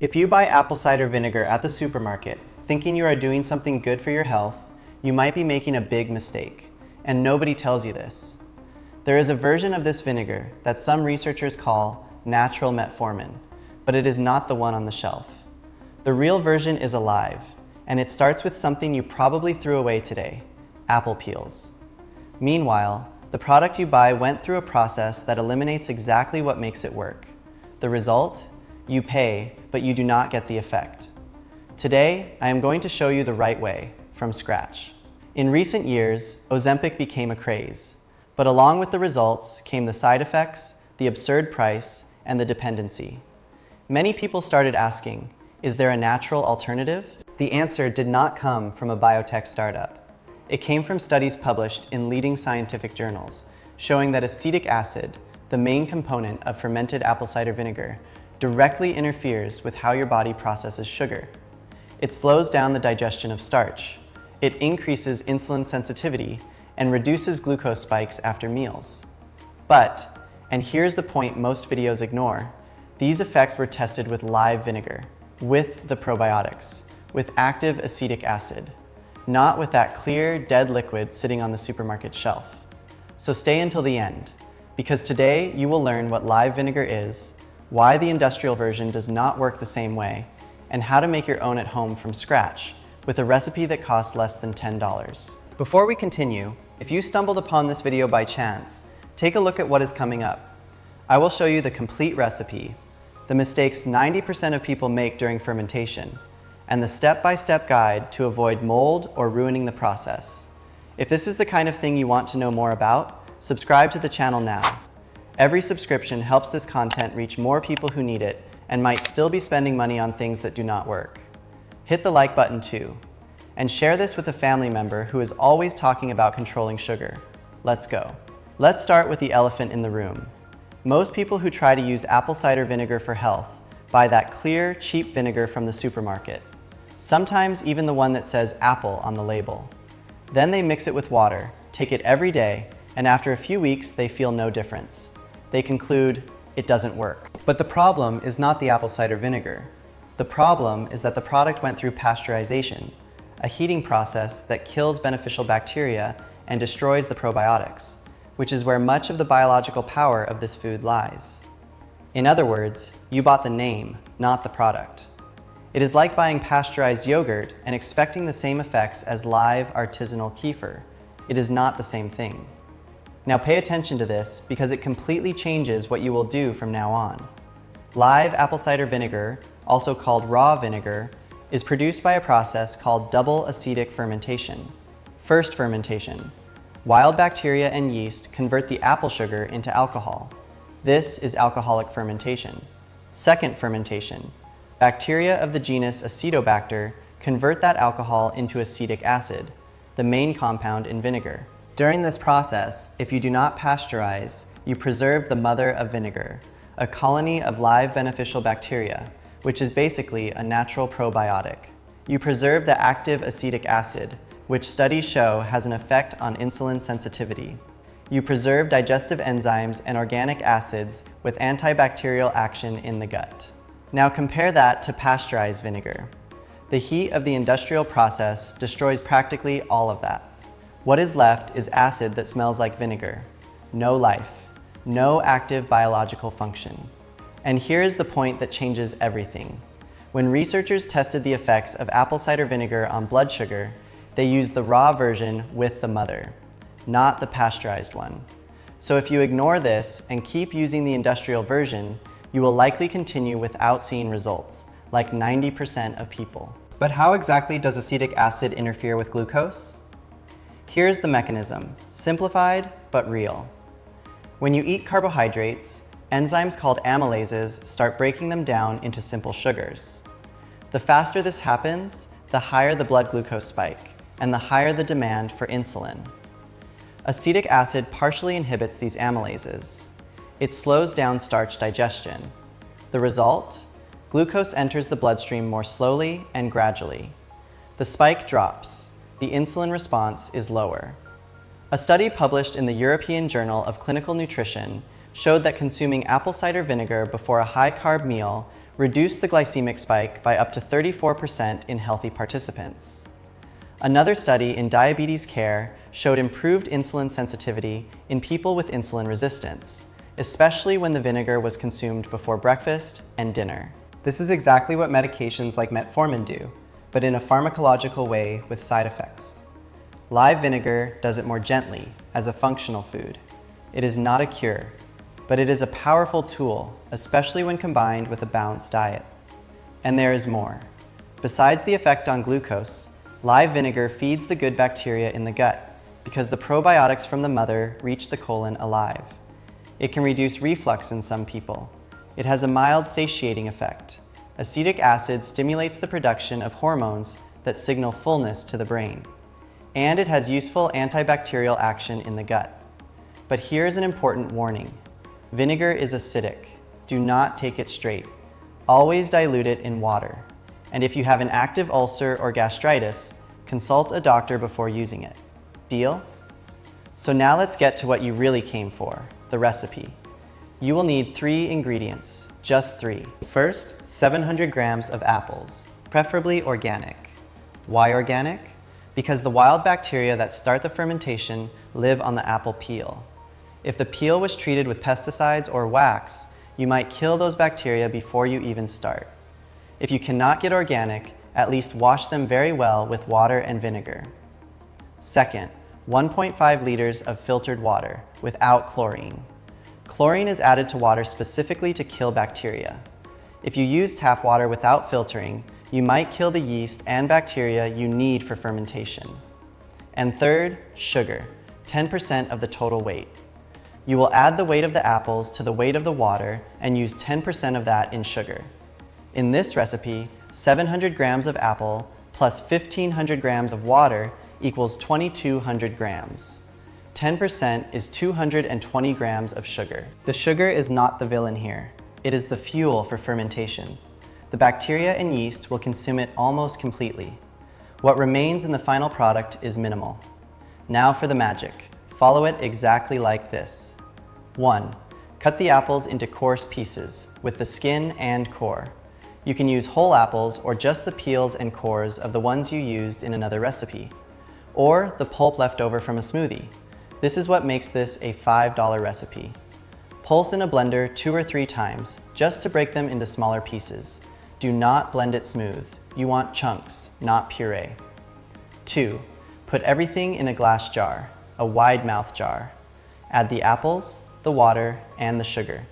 If you buy apple cider vinegar at the supermarket, thinking you are doing something good for your health, you might be making a big mistake, and nobody tells you this. There is a version of this vinegar that some researchers call natural metformin, but it is not the one on the shelf. The real version is alive, and it starts with something you probably threw away today: apple peels. Meanwhile, the product you buy went through a process that eliminates exactly what makes it work. The result? You pay, but you do not get the effect. Today, I am going to show you the right way, from scratch. In recent years, Ozempic became a craze, but along with the results came the side effects, the absurd price, and the dependency. Many people started asking, is there a natural alternative? The answer did not come from a biotech startup. It came from studies published in leading scientific journals, showing that acetic acid, the main component of fermented apple cider vinegar, directly interferes with how your body processes sugar. It slows down the digestion of starch. It increases insulin sensitivity and reduces glucose spikes after meals. But, and here's the point most videos ignore, these effects were tested with live vinegar, with the probiotics, with active acetic acid, not with that clear, dead liquid sitting on the supermarket shelf. So stay until the end, because today you will learn what live vinegar is, why the industrial version does not work the same way, and how to make your own at home from scratch with a recipe that costs less than $10. Before we continue, if you stumbled upon this video by chance, take a look at what is coming up. I will show you the complete recipe, the mistakes 90% of people make during fermentation, and the step-by-step guide to avoid mold or ruining the process. If this is the kind of thing you want to know more about, subscribe to the channel now. Every subscription helps this content reach more people who need it and might still be spending money on things that do not work. Hit the like button too, and share this with a family member who is always talking about controlling sugar. Let's go. Let's start with the elephant in the room. Most people who try to use apple cider vinegar for health buy that clear, cheap vinegar from the supermarket. Sometimes even the one that says apple on the label. Then they mix it with water, take it every day, and after a few weeks they feel no difference. They conclude, it doesn't work. But the problem is not the apple cider vinegar. The problem is that the product went through pasteurization, a heating process that kills beneficial bacteria and destroys the probiotics, which is where much of the biological power of this food lies. In other words, you bought the name, not the product. It is like buying pasteurized yogurt and expecting the same effects as live artisanal kefir. It is not the same thing. Now pay attention to this because it completely changes what you will do from now on. Live apple cider vinegar, also called raw vinegar, is produced by a process called double acetic fermentation. First fermentation. Wild bacteria and yeast convert the apple sugar into alcohol. This is alcoholic fermentation. Second fermentation. Bacteria of the genus Acetobacter convert that alcohol into acetic acid, the main compound in vinegar. During this process, if you do not pasteurize, you preserve the mother of vinegar, a colony of live beneficial bacteria, which is basically a natural probiotic. You preserve the active acetic acid, which studies show has an effect on insulin sensitivity. You preserve digestive enzymes and organic acids with antibacterial action in the gut. Now compare that to pasteurized vinegar. The heat of the industrial process destroys practically all of that. What is left is acid that smells like vinegar. No life, no active biological function. And here is the point that changes everything. When researchers tested the effects of apple cider vinegar on blood sugar, they used the raw version with the mother, not the pasteurized one. So if you ignore this and keep using the industrial version, you will likely continue without seeing results, like 90% of people. But how exactly does acetic acid interfere with glucose? Here's the mechanism, simplified but real. When you eat carbohydrates, enzymes called amylases start breaking them down into simple sugars. The faster this happens, the higher the blood glucose spike, and the higher the demand for insulin. Acetic acid partially inhibits these amylases. It slows down starch digestion. The result? Glucose enters the bloodstream more slowly and gradually. The spike drops. The insulin response is lower. A study published in the European Journal of Clinical Nutrition showed that consuming apple cider vinegar before a high-carb meal reduced the glycemic spike by up to 34% in healthy participants. Another study in diabetes care showed improved insulin sensitivity in people with insulin resistance, especially when the vinegar was consumed before breakfast and dinner. This is exactly what medications like metformin do, but in a pharmacological way with side effects. Live vinegar does it more gently, as a functional food. It is not a cure, but it is a powerful tool, especially when combined with a balanced diet. And there is more. Besides the effect on glucose, live vinegar feeds the good bacteria in the gut because the probiotics from the mother reach the colon alive. It can reduce reflux in some people. It has a mild satiating effect. Acetic acid stimulates the production of hormones that signal fullness to the brain. And it has useful antibacterial action in the gut. But here's an important warning. Vinegar is acidic. Do not take it straight. Always dilute it in water. And if you have an active ulcer or gastritis, consult a doctor before using it. Deal? So now let's get to what you really came for, the recipe. You will need 3 ingredients, just 3. First, 700 grams of apples, preferably organic. Why organic? Because the wild bacteria that start the fermentation live on the apple peel. If the peel was treated with pesticides or wax, you might kill those bacteria before you even start. If you cannot get organic, at least wash them very well with water and vinegar. Second, 1.5 liters of filtered water without chlorine. Chlorine is added to water specifically to kill bacteria. If you use tap water without filtering, you might kill the yeast and bacteria you need for fermentation. And third, sugar, 10% of the total weight. You will add the weight of the apples to the weight of the water and use 10% of that in sugar. In this recipe, 700 grams of apple plus 1,500 grams of water equals 2,200 grams. 10% is 220 grams of sugar. The sugar is not the villain here. It is the fuel for fermentation. The bacteria and yeast will consume it almost completely. What remains in the final product is minimal. Now for the magic. Follow it exactly like this. 1. Cut the apples into coarse pieces with the skin and core. You can use whole apples or just the peels and cores of the ones you used in another recipe, or the pulp left over from a smoothie. This is what makes this a $5 recipe. Pulse in a blender 2 or 3 times, just to break them into smaller pieces. Do not blend it smooth. You want chunks, not puree. 2. Put everything in a glass jar, a wide mouth jar. Add the apples, the water, and the sugar.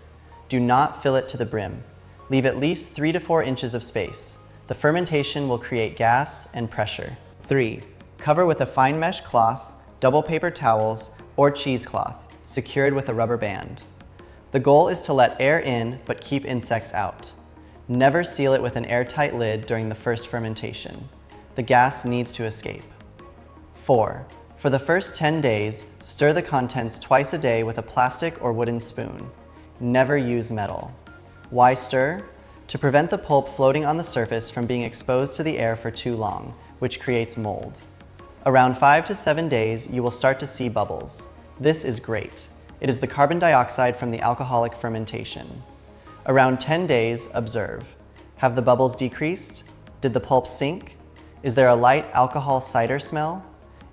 Do not fill it to the brim. Leave at least 3 to 4 inches of space. The fermentation will create gas and pressure. 3. Cover with a fine mesh cloth, double paper towels, or cheesecloth, secured with a rubber band. The goal is to let air in but keep insects out. Never seal it with an airtight lid during the first fermentation. The gas needs to escape. 4. For the first 10 days, stir the contents twice a day with a plastic or wooden spoon. Never use metal. Why stir? To prevent the pulp floating on the surface from being exposed to the air for too long, which creates mold. Around 5 to 7 days, you will start to see bubbles. This is great. It is the carbon dioxide from the alcoholic fermentation. Around 10 days, observe. Have the bubbles decreased? Did the pulp sink? Is there a light alcohol cider smell?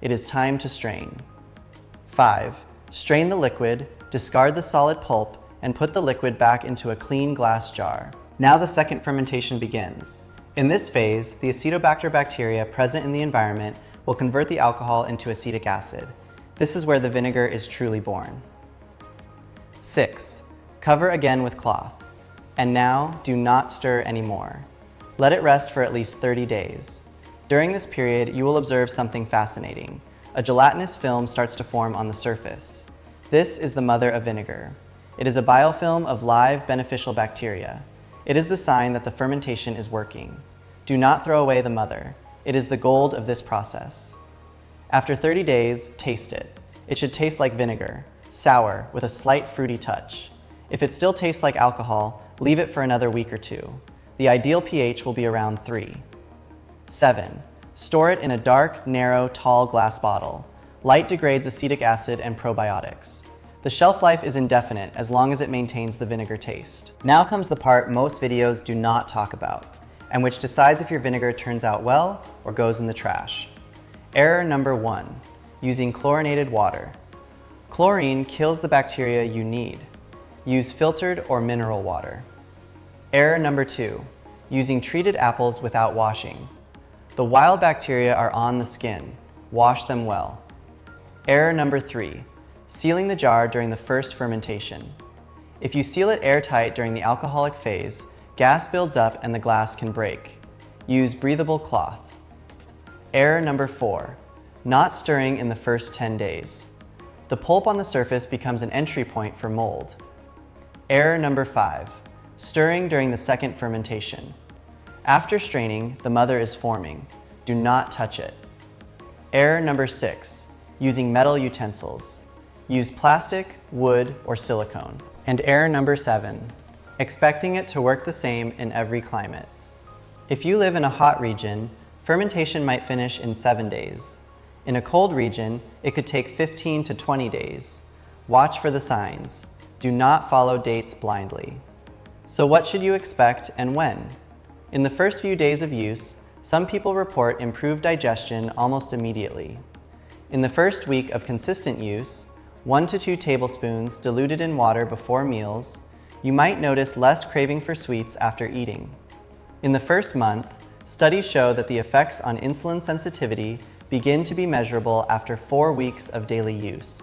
It is time to strain. 5. Strain the liquid, discard the solid pulp, and put the liquid back into a clean glass jar. Now the second fermentation begins. In this phase, the acetobacter bacteria present in the environment will convert the alcohol into acetic acid. This is where the vinegar is truly born. 6. Cover again with cloth. And now, do not stir anymore. Let it rest for at least 30 days. During this period, you will observe something fascinating. A gelatinous film starts to form on the surface. This is the mother of vinegar. It is a biofilm of live beneficial bacteria. It is the sign that the fermentation is working. Do not throw away the mother. It is the gold of this process. After 30 days, taste it. It should taste like vinegar, sour with a slight fruity touch. If it still tastes like alcohol, leave it for another week or 2. The ideal pH will be around 3. 7. Store it in a dark, narrow, tall glass bottle. Light degrades acetic acid and probiotics. The shelf life is indefinite as long as it maintains the vinegar taste. Now comes the part most videos do not talk about, and which decides if your vinegar turns out well or goes in the trash. Error number 1, using chlorinated water. Chlorine kills the bacteria you need. Use filtered or mineral water. Error number 2, using treated apples without washing. The wild bacteria are on the skin. Wash them well. Error number 3, sealing the jar during the first fermentation. If you seal it airtight during the alcoholic phase, gas builds up and the glass can break. Use breathable cloth. Error number 4, not stirring in the first 10 days. The pulp on the surface becomes an entry point for mold. Error number 5, stirring during the second fermentation. After straining, the mother is forming. Do not touch it. Error number 6, using metal utensils. Use plastic, wood, or silicone. And error number 7, expecting it to work the same in every climate. If you live in a hot region, fermentation might finish in 7 days. In a cold region, it could take 15 to 20 days. Watch for the signs. Do not follow dates blindly. So what should you expect and when? In the first few days of use, some people report improved digestion almost immediately. In the first week of consistent use, 1 to 2 tablespoons diluted in water before meals, you might notice less craving for sweets after eating. In the first month, studies show that the effects on insulin sensitivity begin to be measurable after 4 weeks of daily use.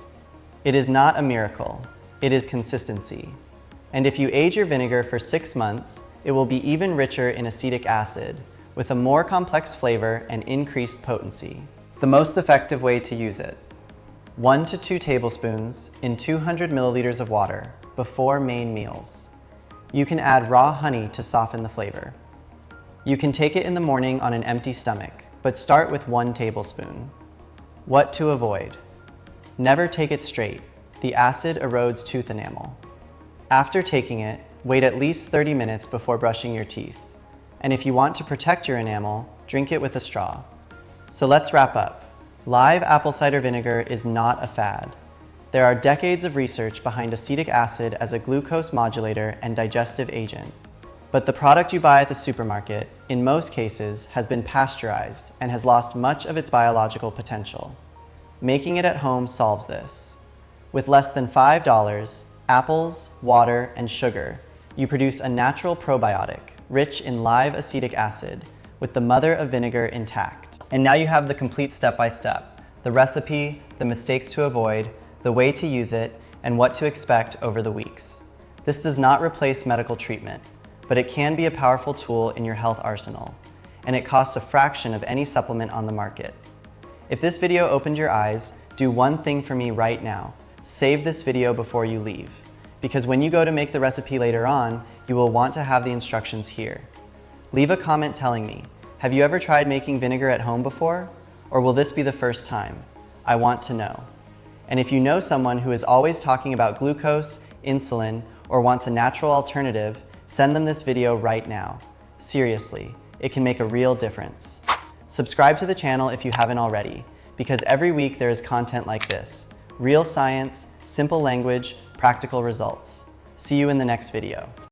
It is not a miracle, it is consistency. And if you age your vinegar for 6 months, it will be even richer in acetic acid, with a more complex flavor and increased potency. The most effective way to use it: 1 to 2 tablespoons in 200 milliliters of water before main meals. You can add raw honey to soften the flavor. You can take it in the morning on an empty stomach, but start with 1 tablespoon. What to avoid: never take it straight. The acid erodes tooth enamel. After taking it, wait at least 30 minutes before brushing your teeth. And if you want to protect your enamel, drink it with a straw. So let's wrap up. Live apple cider vinegar is not a fad. There are decades of research behind acetic acid as a glucose modulator and digestive agent. But the product you buy at the supermarket, in most cases, has been pasteurized and has lost much of its biological potential. Making it at home solves this. With less than $5, apples, water, and sugar, you produce a natural probiotic rich in live acetic acid with the mother of vinegar intact. And now you have the complete step-by-step, the recipe, the mistakes to avoid, the way to use it, and what to expect over the weeks. This does not replace medical treatment, but it can be a powerful tool in your health arsenal, and it costs a fraction of any supplement on the market. If this video opened your eyes, do one thing for me right now. Save this video before you leave, because when you go to make the recipe later on, you will want to have the instructions here. Leave a comment telling me, have you ever tried making vinegar at home before? Or will this be the first time? I want to know. And if you know someone who is always talking about glucose, insulin, or wants a natural alternative, send them this video right now. Seriously, it can make a real difference. Subscribe to the channel if you haven't already, because every week there is content like this. Real science, simple language, practical results. See you in the next video.